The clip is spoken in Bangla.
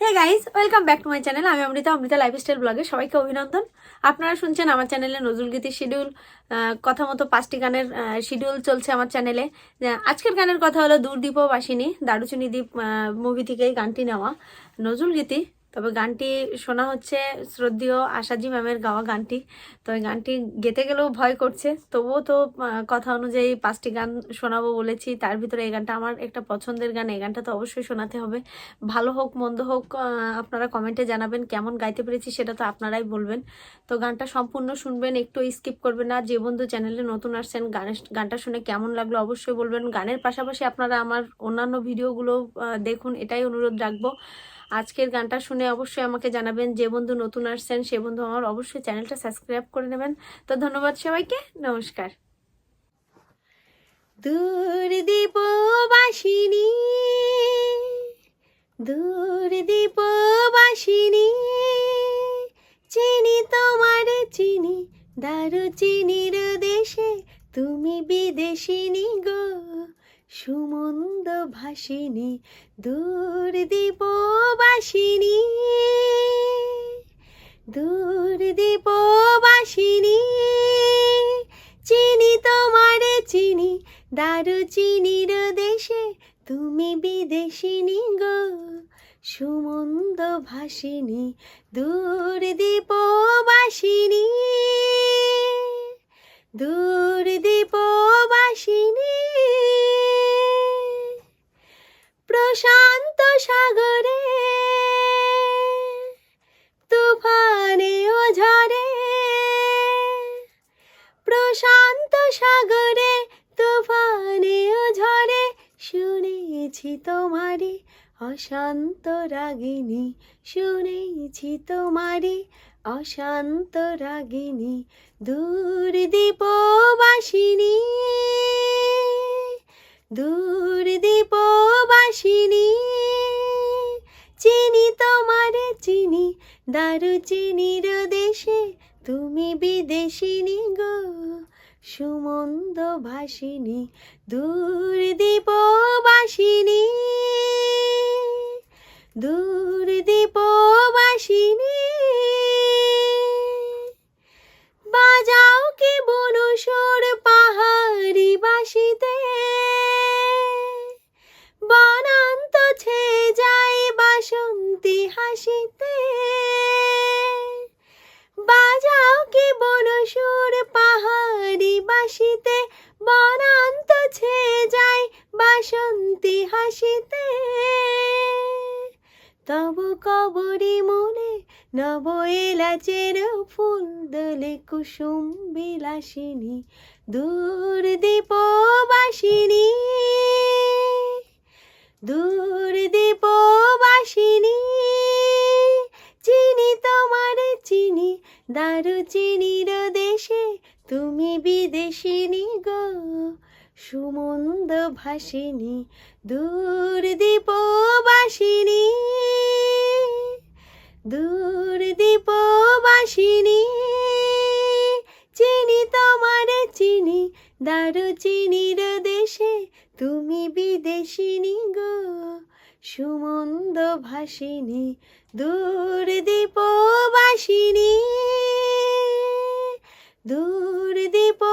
Hey guys, welcome back to my channel. আমি অমৃতা লাইফস্টাইল ব্লগে সবাইকে অভিনন্দন। আপনারা শুনছেন আমার চ্যানেলে নজরুলগীতির শিডিউল। কথা মতো 5টি গানের শিডিউল চলছে আমার চ্যানেলে। আজকের গানের কথা হলো দূরদীপবাসিনী, দারুচিনি দ্বীপ মুভি থেকে এই গানটি নেওয়া নজরুলগীতি। তবে গানটি শোনা হচ্ছে শ্রদ্ধেয় আশাজি ম্যামের গাওয়া গানটি। তো এই গানটি গেতে গেলেও ভয় করছে, তবুও তো কথা অনুযায়ী 5টি গান শোনাবো বলেছি। তার ভিতরে এই গানটা আমার একটা পছন্দের গান, এই গানটা তো অবশ্যই শোনাতে হবে। ভালো হোক মন্দ হোক আপনারা কমেন্টে জানাবেন, কেমন গাইতে পেরেছি সেটা তো আপনারাই বলবেন। তো গানটা সম্পূর্ণ শুনবেন, একটু স্কিপ করবেন না। যে বন্ধু চ্যানেলে নতুন আসছেন, গানটা শুনে কেমন লাগলো অবশ্যই বলবেন। গানের পাশাপাশি আপনারা আমার অন্যান্য ভিডিওগুলো দেখুন, এটাই অনুরোধ রাখবো। আজকের গানটা শুনে অবশ্যই আমাকে জানাবেন। যে বন্ধু নতুন আসছেন সে বন্ধু আমার অবশ্যই চ্যানেলটা সাবস্ক্রাইব করে নেবেন। তো ধন্যবাদ সবাইকে, নমস্কার। দূরদীপবাসিনী, দূরদীপবাসিনী, চিনি তোমারে চিনি, দারুচিনির দেশে তুমি বিদেশিনী গো, সুমন্দ ভাসিনী। দূরদীপবাসিনী, দূরদীপবাসিনী, চিনি তোমারে চিনি, দারুচিনির দেশে তুমি বিদেশিনী গো, সুমন্দ ভাসিনী। দূরদীপবাসিনী, দূরদীপবাসিনী, প্রশান্ত সাগরে তুফানে ও ঝড়ে, প্রশান্ত সাগরে তুফানে ও ঝড়ে, শুনেছি তোমারি অশান্ত রাগিনী, শুনেছি তোমারি অশান্ত রাগিনী। দূরদীপবাসিনী, দূরদীপবাসিনী, চিনি তোমারে চিনি, দারুচিনির দেশে তুমি বিদেশিনী গো, সুমন্দ ভাসিনী। দূরদীপবাসিনী, দূরদীপবাসিনী, বাজাও কি বনসুর পাহাড়ি বাসিতে, বনান্ত ছেয়ে যায় বাসন্তী হাসিতে। বাজাও কি বনসুর পাহাড়ি বাসিতে, বনান্ত ছেয়ে যায় বাসন্তী হাসিতে। তব কবরী মনে নব এলাচের ফুল দোলে কুসুম বিলাসিনী। দূরদীপবাসিনী, দূরদীপবাসিনী, চিনি তোমারে চিনি, দারুচিনির দেশে তুমি বিদেশিনী গো, সুমন্দ ভাসিনী। দূরদীপবাসিনী, দূরদীপবাসিনী, চিনি তোমারে চিনি, দারুচিনির দেশে তুমি বিদেশিনী গো, সুমন্দ ভাসিনী। দূরদীপবাসিনী, দূরদীপবাসিনী।